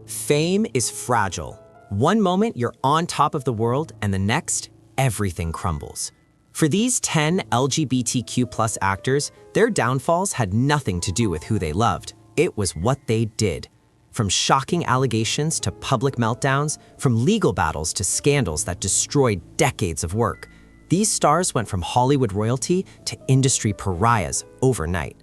Fame is fragile. One moment you're on top of the world and the next, everything crumbles. For these 10 LGBTQ+ actors, their downfalls had nothing to do with who they loved. It was what they did. From shocking allegations to public meltdowns, from legal battles to scandals that destroyed decades of work, these stars went from Hollywood royalty to industry pariahs overnight.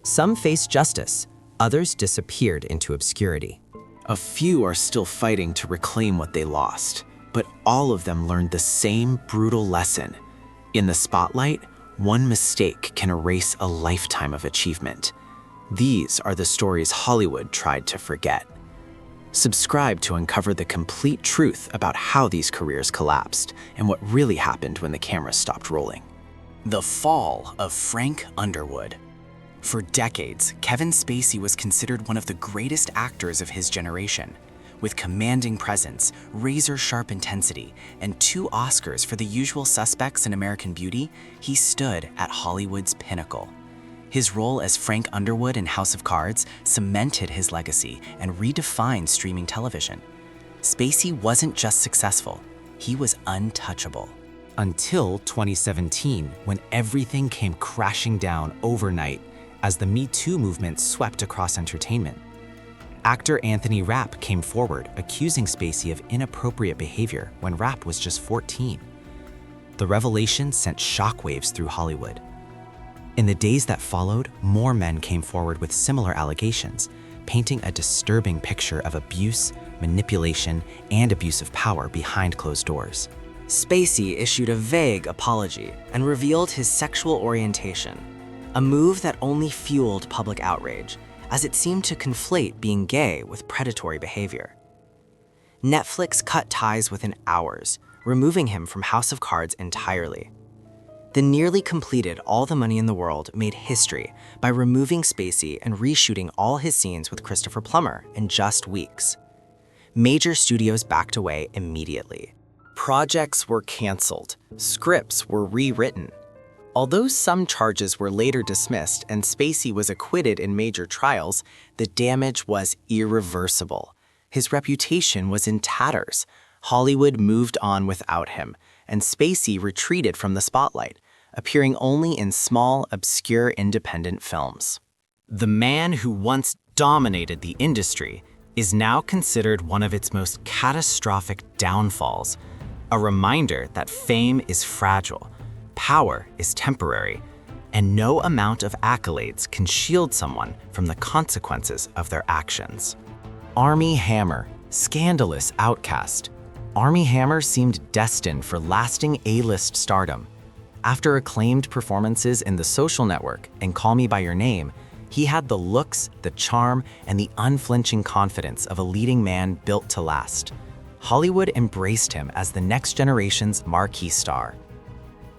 Some faced justice, others disappeared into obscurity. A few are still fighting to reclaim what they lost, but all of them learned the same brutal lesson. In the spotlight, one mistake can erase a lifetime of achievement. These are the stories Hollywood tried to forget. Subscribe to uncover the complete truth about how these careers collapsed and what really happened when the camera stopped rolling. The fall of Frank Underwood. For decades, Kevin Spacey was considered one of the greatest actors of his generation. With commanding presence, razor-sharp intensity, and 2 Oscars for The Usual Suspects and American Beauty, he stood at Hollywood's pinnacle. His role as Frank Underwood in House of Cards cemented his legacy and redefined streaming television. Spacey wasn't just successful, he was untouchable. Until 2017, when everything came crashing down overnight as the Me Too movement swept across entertainment. Actor Anthony Rapp came forward, accusing Spacey of inappropriate behavior when Rapp was just 14. The revelation sent shockwaves through Hollywood. In the days that followed, more men came forward with similar allegations, painting a disturbing picture of abuse, manipulation, and abuse of power behind closed doors. Spacey issued a vague apology and revealed his sexual orientation, a move that only fueled public outrage, as it seemed to conflate being gay with predatory behavior. Netflix cut ties within hours, removing him from House of Cards entirely. The nearly completed All the Money in the World made history by removing Spacey and reshooting all his scenes with Christopher Plummer in just weeks. Major studios backed away immediately. Projects were canceled, scripts were rewritten. Although some charges were later dismissed and Spacey was acquitted in major trials, the damage was irreversible. His reputation was in tatters. Hollywood moved on without him, and Spacey retreated from the spotlight, appearing only in small, obscure independent films. The man who once dominated the industry is now considered one of its most catastrophic downfalls, a reminder that fame is fragile, power is temporary, and no amount of accolades can shield someone from the consequences of their actions. Armie Hammer, scandalous outcast. Armie Hammer seemed destined for lasting A-list stardom. After acclaimed performances in The Social Network and Call Me by Your Name, he had the looks, the charm, and the unflinching confidence of a leading man built to last. Hollywood embraced him as the next generation's marquee star.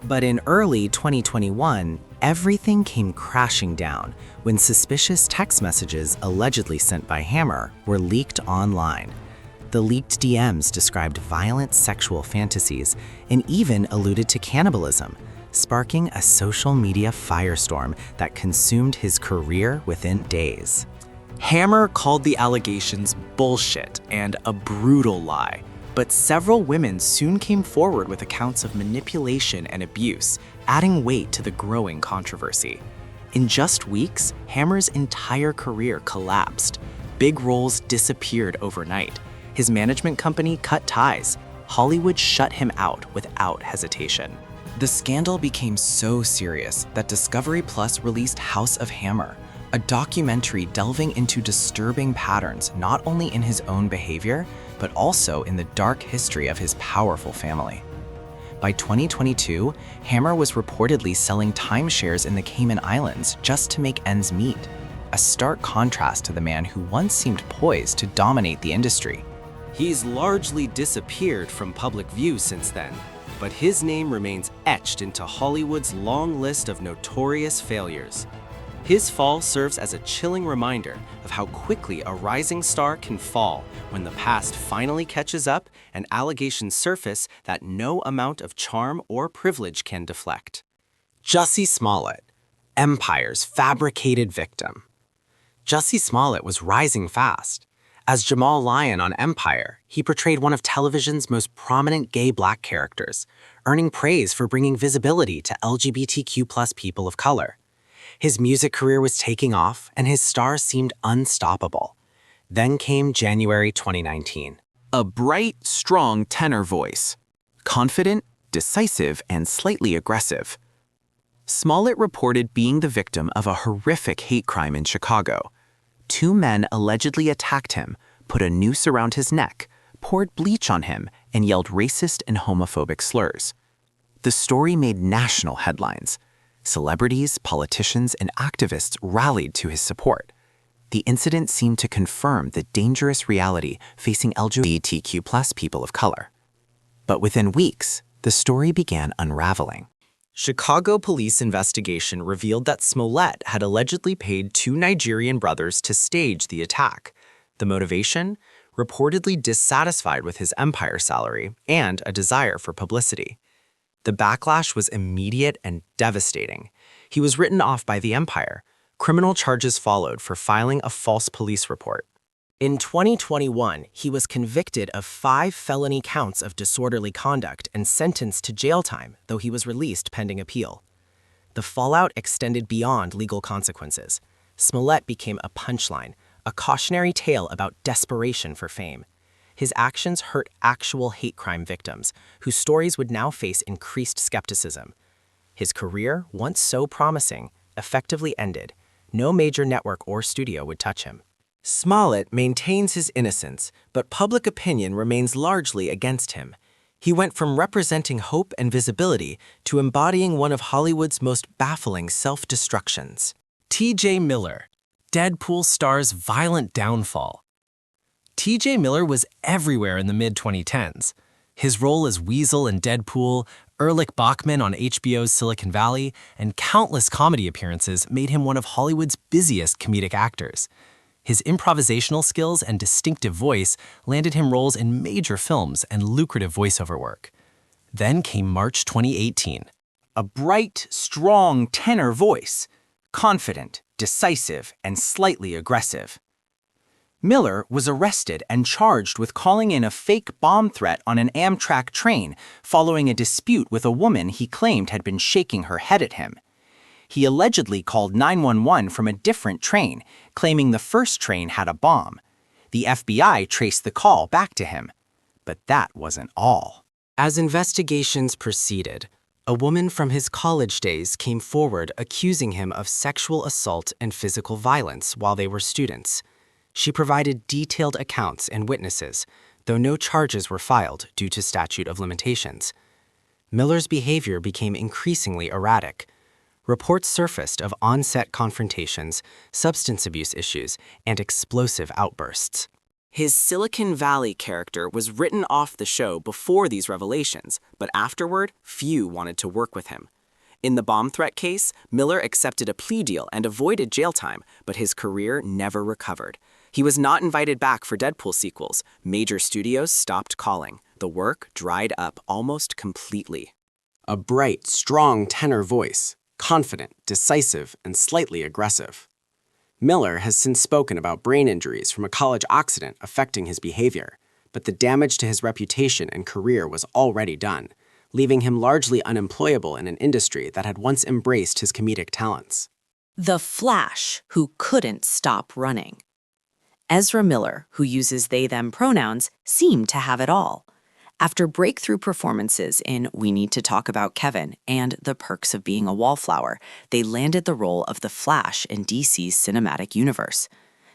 But in early 2021, everything came crashing down when suspicious text messages allegedly sent by Hammer were leaked online. The leaked DMs described violent sexual fantasies and even alluded to cannibalism, sparking a social media firestorm that consumed his career within days. Hammer called the allegations bullshit and a brutal lie, but several women soon came forward with accounts of manipulation and abuse, adding weight to the growing controversy. In just weeks, Hammer's entire career collapsed. Big roles disappeared overnight. His management company cut ties. Hollywood shut him out without hesitation. The scandal became so serious that Discovery Plus released House of Hammer, a documentary delving into disturbing patterns not only in his own behavior, but also in the dark history of his powerful family. By 2022, Hammer was reportedly selling timeshares in the Cayman Islands just to make ends meet, a stark contrast to the man who once seemed poised to dominate the industry. He's largely disappeared from public view since then, but his name remains etched into Hollywood's long list of notorious failures. His fall serves as a chilling reminder of how quickly a rising star can fall when the past finally catches up and allegations surface that no amount of charm or privilege can deflect. Jussie Smollett, Empire's fabricated victim. Jussie Smollett was rising fast. As Jamal Lyon on Empire, he portrayed one of television's most prominent gay black characters, earning praise for bringing visibility to LGBTQ+ people of color. His music career was taking off, and his stars seemed unstoppable. Then came January 2019. A bright, strong tenor voice. Confident, decisive, and slightly aggressive. Smollett reported being the victim of a horrific hate crime in Chicago. 2 men allegedly attacked him, put a noose around his neck, poured bleach on him, and yelled racist and homophobic slurs. The story made national headlines. Celebrities, politicians, and activists rallied to his support. The incident seemed to confirm the dangerous reality facing LGBTQ+ people of color. But within weeks, the story began unraveling. Chicago police investigation revealed that Smollett had allegedly paid 2 Nigerian brothers to stage the attack. The motivation? Reportedly dissatisfied with his Empire salary and a desire for publicity. The backlash was immediate and devastating. He was written off by the Empire. Criminal charges followed for filing a false police report. In 2021, he was convicted of 5 felony counts of disorderly conduct and sentenced to jail time, though he was released pending appeal. The fallout extended beyond legal consequences. Smollett became a punchline, a cautionary tale about desperation for fame. His actions hurt actual hate crime victims, whose stories would now face increased skepticism. His career, once so promising, effectively ended. No major network or studio would touch him. Smollett maintains his innocence, but public opinion remains largely against him. He went from representing hope and visibility to embodying one of Hollywood's most baffling self-destructions. T.J. Miller, Deadpool star's violent downfall. T.J. Miller was everywhere in the mid-2010s. His role as Weasel in Deadpool, Erlich Bachman on HBO's Silicon Valley, and countless comedy appearances made him one of Hollywood's busiest comedic actors. His improvisational skills and distinctive voice landed him roles in major films and lucrative voiceover work. Then came March 2018. A bright, strong tenor voice, confident, decisive, and slightly aggressive. Miller was arrested and charged with calling in a fake bomb threat on an Amtrak train following a dispute with a woman he claimed had been shaking her head at him. He allegedly called 911 from a different train, claiming the first train had a bomb. The FBI traced the call back to him. But that wasn't all. As investigations proceeded, a woman from his college days came forward accusing him of sexual assault and physical violence while they were students. She provided detailed accounts and witnesses, though no charges were filed due to statute of limitations. Miller's behavior became increasingly erratic. Reports surfaced of on-set confrontations, substance abuse issues, and explosive outbursts. His Silicon Valley character was written off the show before these revelations, but afterward, few wanted to work with him. In the bomb threat case, Miller accepted a plea deal and avoided jail time, but his career never recovered. He was not invited back for Deadpool sequels. Major studios stopped calling. The work dried up almost completely. A bright, strong tenor voice. Confident, decisive, and slightly aggressive. Miller has since spoken about brain injuries from a college accident affecting his behavior, but the damage to his reputation and career was already done, leaving him largely unemployable in an industry that had once embraced his comedic talents. The Flash who couldn't stop running. Ezra Miller, who uses they/them pronouns, seemed to have it all. After breakthrough performances in We Need to Talk About Kevin and The Perks of Being a Wallflower, they landed the role of the Flash in DC's cinematic universe.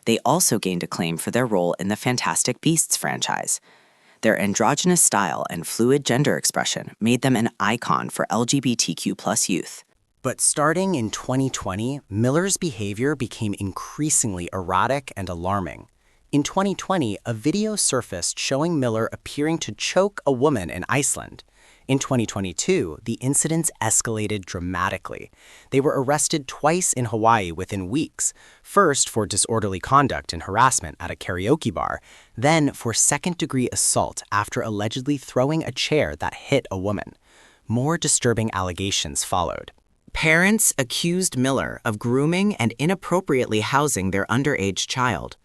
They also gained acclaim for their role in the Fantastic Beasts franchise. Their androgynous style and fluid gender expression made them an icon for LGBTQ+ youth. But starting in 2020, Miller's behavior became increasingly erratic and alarming. In 2020, a video surfaced showing Miller appearing to choke a woman in Iceland. In 2022, the incidents escalated dramatically. They were arrested twice in Hawaii within weeks, first for disorderly conduct and harassment at a karaoke bar, then for second-degree assault after allegedly throwing a chair that hit a woman. More disturbing allegations followed. Parents accused Miller of grooming and inappropriately housing their underage child.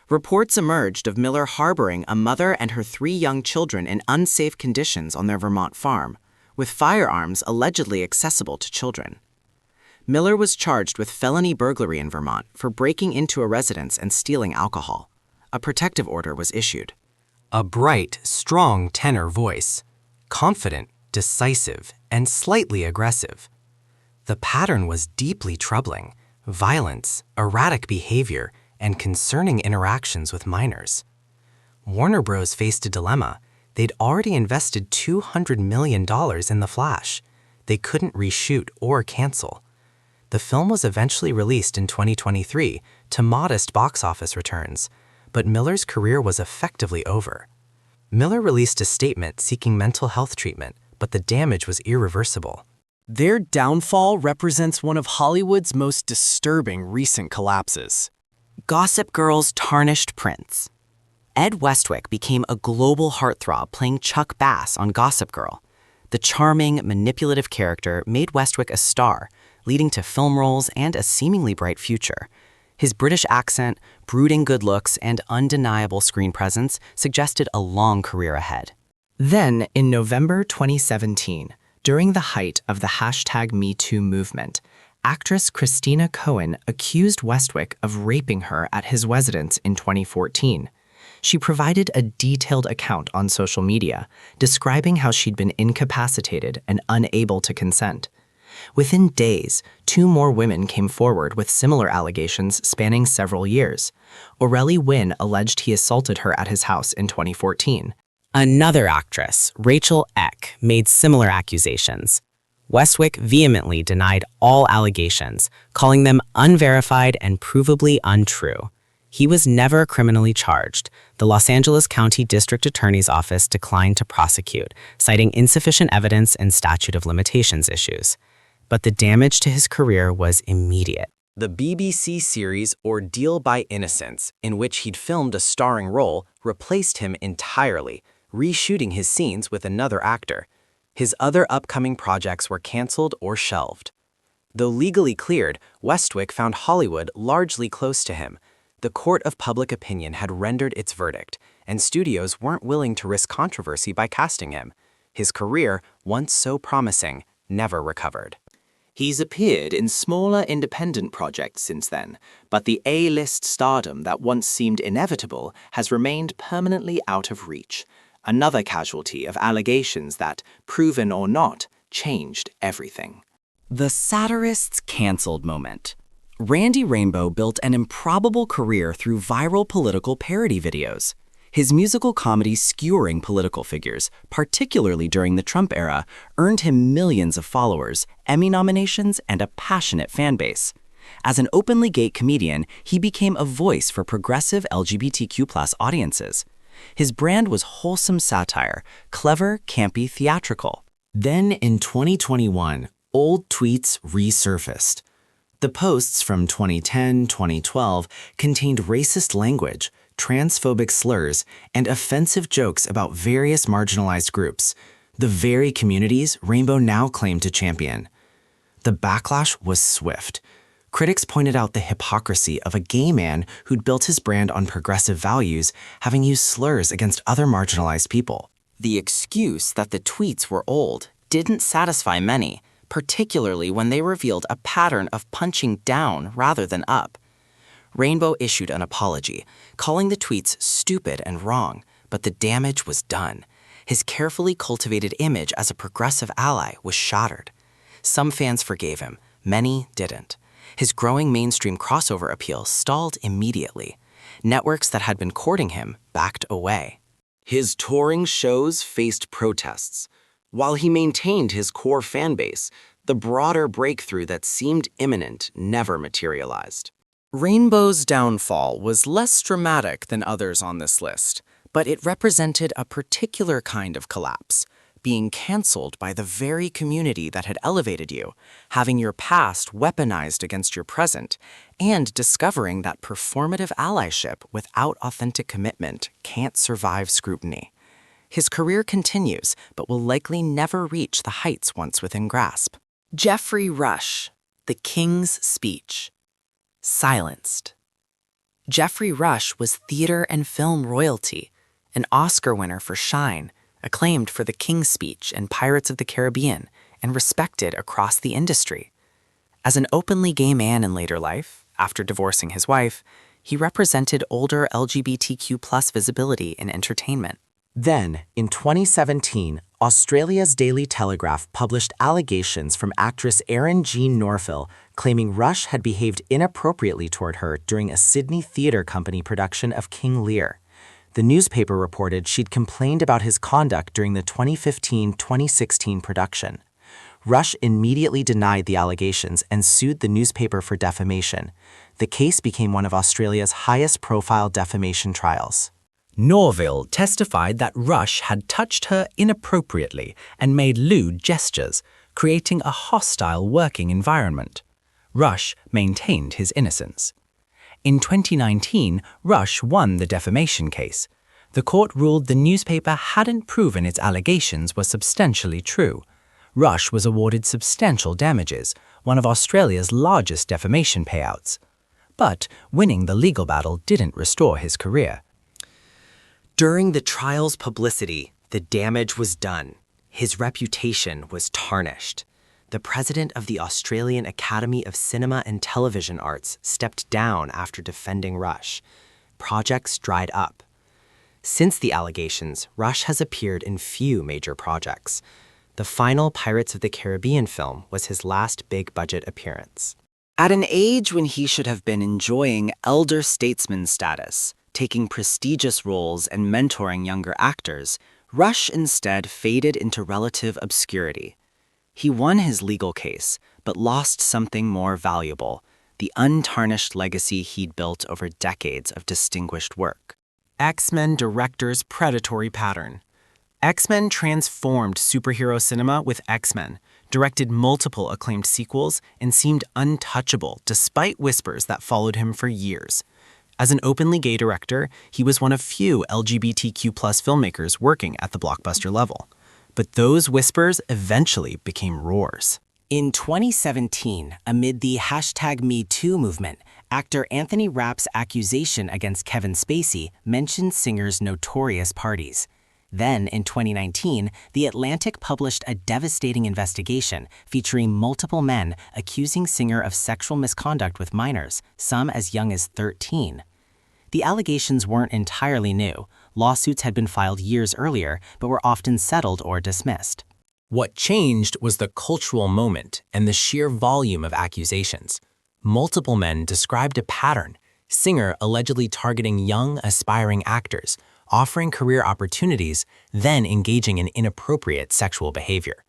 Reports emerged of Miller harboring a mother and her 3 young children in unsafe conditions on their Vermont farm, with firearms allegedly accessible to children. Miller was charged with felony burglary in Vermont for breaking into a residence and stealing alcohol. A protective order was issued. A bright, strong tenor voice, confident, decisive, and slightly aggressive. The pattern was deeply troubling: violence, erratic behavior, and concerning interactions with minors. Warner Bros. Faced a dilemma. They'd already invested $200 million in The Flash. They couldn't reshoot or cancel. The film was eventually released in 2023 to modest box office returns, but Miller's career was effectively over. Miller released a statement seeking mental health treatment, but the damage was irreversible. Their downfall represents one of Hollywood's most disturbing recent collapses. Gossip Girl's tarnished prince. Ed Westwick became a global heartthrob playing Chuck Bass on Gossip Girl. The charming, manipulative character made Westwick a star, leading to film roles and a seemingly bright future. His British accent, brooding good looks, and undeniable screen presence suggested a long career ahead. Then, in November 2017, during the height of the #MeToo movement, actress Christina Cohen accused Westwick of raping her at his residence in 2014. She provided a detailed account on social media, describing how she'd been incapacitated and unable to consent. Within days, 2 more women came forward with similar allegations spanning several years. Orelli Wynn alleged he assaulted her at his house in 2014. Another actress, Rachel Eck, made similar accusations. Westwick vehemently denied all allegations, calling them unverified and provably untrue. He was never criminally charged. The Los Angeles County District Attorney's Office declined to prosecute, citing insufficient evidence and statute of limitations issues. But the damage to his career was immediate. The BBC series Ordeal by Innocence, in which he'd filmed a starring role, replaced him entirely, reshooting his scenes with another actor. His other upcoming projects were canceled or shelved. Though legally cleared, Westwick found Hollywood largely close to him. The court of public opinion had rendered its verdict, and studios weren't willing to risk controversy by casting him. His career, once so promising, never recovered. He's appeared in smaller independent projects since then, but the A-list stardom that once seemed inevitable has remained permanently out of reach. Another casualty of allegations that, proven or not, changed everything. The satirist's canceled moment. Randy Rainbow built an improbable career through viral political parody videos. His musical comedy skewering political figures, particularly during the Trump era, earned him millions of followers, Emmy nominations, and a passionate fan base. As an openly gay comedian, he became a voice for progressive LGBTQ+ audiences. His brand was wholesome satire, clever, campy, theatrical. Then in 2021, old tweets resurfaced. The posts from 2010-2012 contained racist language, transphobic slurs, and offensive jokes about various marginalized groups, the very communities Rainbow now claimed to champion. The backlash was swift. Critics pointed out the hypocrisy of a gay man who'd built his brand on progressive values having used slurs against other marginalized people. The excuse that the tweets were old didn't satisfy many, particularly when they revealed a pattern of punching down rather than up. Rainbow issued an apology, calling the tweets stupid and wrong, but the damage was done. His carefully cultivated image as a progressive ally was shattered. Some fans forgave him, many didn't. His growing mainstream crossover appeal stalled immediately. Networks that had been courting him backed away. His touring shows faced protests. While he maintained his core fan base, the broader breakthrough that seemed imminent never materialized. Rainbow's downfall was less dramatic than others on this list, but it represented a particular kind of collapse, being canceled by the very community that had elevated you, having your past weaponized against your present, and discovering that performative allyship without authentic commitment can't survive scrutiny. His career continues, but will likely never reach the heights once within grasp. Geoffrey Rush, The King's Speech. Silenced. Geoffrey Rush was theater and film royalty, an Oscar winner for Shine, acclaimed for The King's Speech and Pirates of the Caribbean, and respected across the industry. As an openly gay man in later life, after divorcing his wife, he represented older LGBTQ+ visibility in entertainment. Then, in 2017, Australia's Daily Telegraph published allegations from actress Erin Jean Norville claiming Rush had behaved inappropriately toward her during a Sydney Theatre Company production of King Lear. The newspaper reported she'd complained about his conduct during the 2015-2016 production. Rush immediately denied the allegations and sued the newspaper for defamation. The case became one of Australia's highest-profile defamation trials. Norville testified that Rush had touched her inappropriately and made lewd gestures, creating a hostile working environment. Rush maintained his innocence. In 2019, Rush won the defamation case. The court ruled the newspaper hadn't proven its allegations were substantially true. Rush was awarded substantial damages, one of Australia's largest defamation payouts. But winning the legal battle didn't restore his career. During the trial's publicity, the damage was done. His reputation was tarnished. The president of the Australian Academy of Cinema and Television Arts stepped down after defending Rush. Projects dried up. Since the allegations, Rush has appeared in few major projects. The final Pirates of the Caribbean film was his last big-budget appearance. At an age when he should have been enjoying elder statesman status, taking prestigious roles and mentoring younger actors, Rush instead faded into relative obscurity. He won his legal case, but lost something more valuable, the untarnished legacy he'd built over decades of distinguished work. X-Men director's predatory pattern. X-Men transformed superhero cinema with X-Men, directed multiple acclaimed sequels, and seemed untouchable despite whispers that followed him for years. As an openly gay director, he was one of few LGBTQ+ filmmakers working at the blockbuster level. But those whispers eventually became roars. In 2017, amid the #MeToo movement, actor Anthony Rapp's accusation against Kevin Spacey mentioned singer's notorious parties. Then, in 2019, The Atlantic published a devastating investigation featuring multiple men accusing Singer of sexual misconduct with minors, some as young as 13. The allegations weren't entirely new. Lawsuits had been filed years earlier, but were often settled or dismissed. What changed was the cultural moment and the sheer volume of accusations. Multiple men described a pattern, Singer allegedly targeting young, aspiring actors, offering career opportunities, then engaging in inappropriate sexual behavior.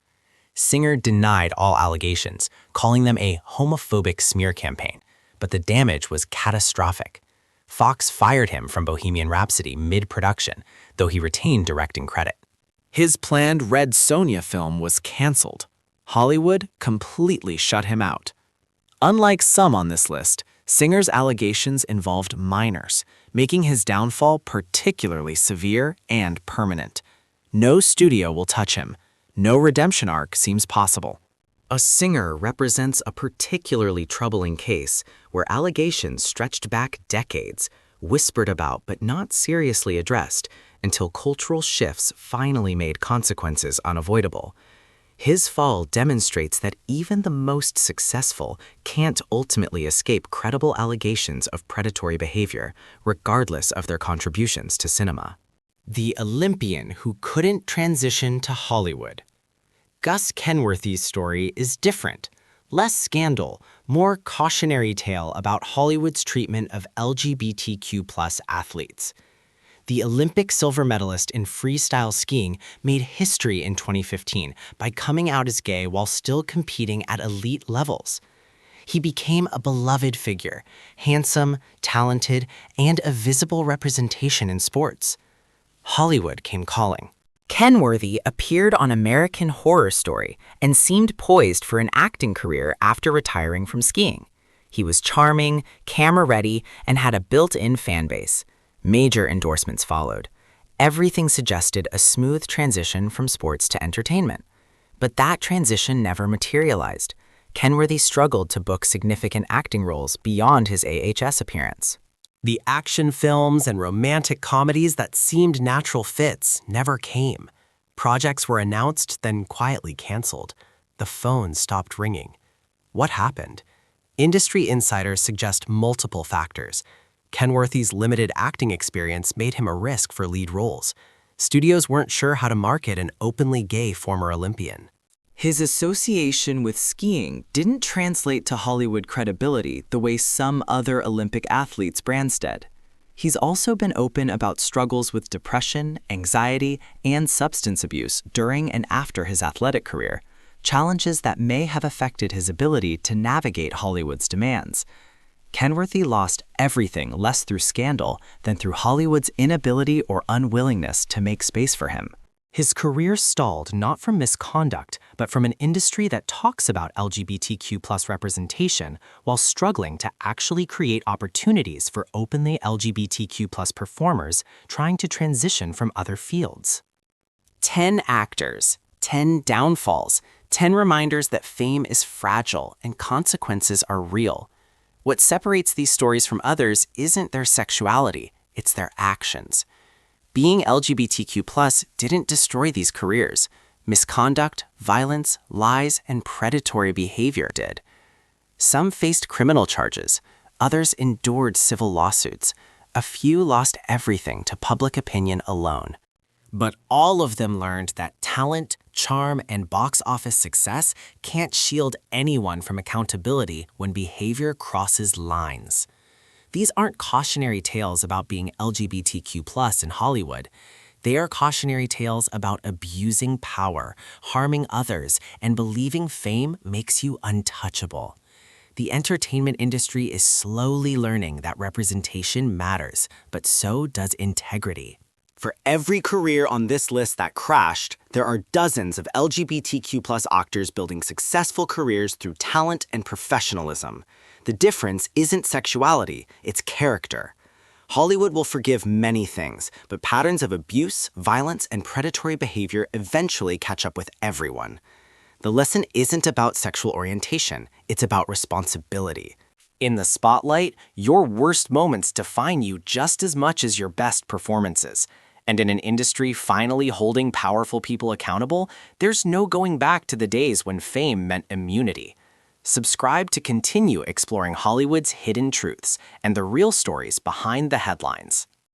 Singer denied all allegations, calling them a homophobic smear campaign, but the damage was catastrophic. Fox fired him from Bohemian Rhapsody mid-production, though he retained directing credit. His planned Red Sonja film was canceled. Hollywood completely shut him out. Unlike some on this list, Singer's allegations involved minors, making his downfall particularly severe and permanent. No studio will touch him. No redemption arc seems possible. A Singer represents a particularly troubling case where allegations stretched back decades, whispered about but not seriously addressed, until cultural shifts finally made consequences unavoidable. His fall demonstrates that even the most successful can't ultimately escape credible allegations of predatory behavior, regardless of their contributions to cinema. The Olympian who couldn't transition to Hollywood. Gus Kenworthy's story is different. Less scandal, more cautionary tale about Hollywood's treatment of LGBTQ+ athletes. The Olympic silver medalist in freestyle skiing made history in 2015 by coming out as gay while still competing at elite levels. He became a beloved figure, handsome, talented, and a visible representation in sports. Hollywood came calling. Kenworthy appeared on American Horror Story and seemed poised for an acting career after retiring from skiing. He was charming, camera-ready, and had a built-in fan base. Major endorsements followed. Everything suggested a smooth transition from sports to entertainment. But that transition never materialized. Kenworthy struggled to book significant acting roles beyond his AHS appearance. The action films and romantic comedies that seemed natural fits never came. Projects were announced, then quietly canceled. The phone stopped ringing. What happened? Industry insiders suggest multiple factors. Kenworthy's limited acting experience made him a risk for lead roles. Studios weren't sure how to market an openly gay former Olympian. His association with skiing didn't translate to Hollywood credibility the way some other Olympic athletes Branstad. He's also been open about struggles with depression, anxiety, and substance abuse during and after his athletic career, challenges that may have affected his ability to navigate Hollywood's demands. Kenworthy lost everything less through scandal than through Hollywood's inability or unwillingness to make space for him. His career stalled not from misconduct, but from an industry that talks about LGBTQ+ representation while struggling to actually create opportunities for openly LGBTQ+ performers trying to transition from other fields. 10 actors, 10 downfalls, 10 reminders that fame is fragile and consequences are real. What separates these stories from others isn't their sexuality, it's their actions. Being LGBTQ+ didn't destroy these careers. Misconduct, violence, lies, and predatory behavior did. Some faced criminal charges. Others endured civil lawsuits. A few lost everything to public opinion alone. But all of them learned that talent, charm, and box office success can't shield anyone from accountability when behavior crosses lines. These aren't cautionary tales about being LGBTQ+ in Hollywood. They are cautionary tales about abusing power, harming others, and believing fame makes you untouchable. The entertainment industry is slowly learning that representation matters, but so does integrity. For every career on this list that crashed, there are dozens of LGBTQ+ actors building successful careers through talent and professionalism. The difference isn't sexuality, it's character. Hollywood will forgive many things, but patterns of abuse, violence, and predatory behavior eventually catch up with everyone. The lesson isn't about sexual orientation, it's about responsibility. In the spotlight, your worst moments define you just as much as your best performances. And in an industry finally holding powerful people accountable, there's no going back to the days when fame meant immunity. Subscribe to continue exploring Hollywood's hidden truths and the real stories behind the headlines.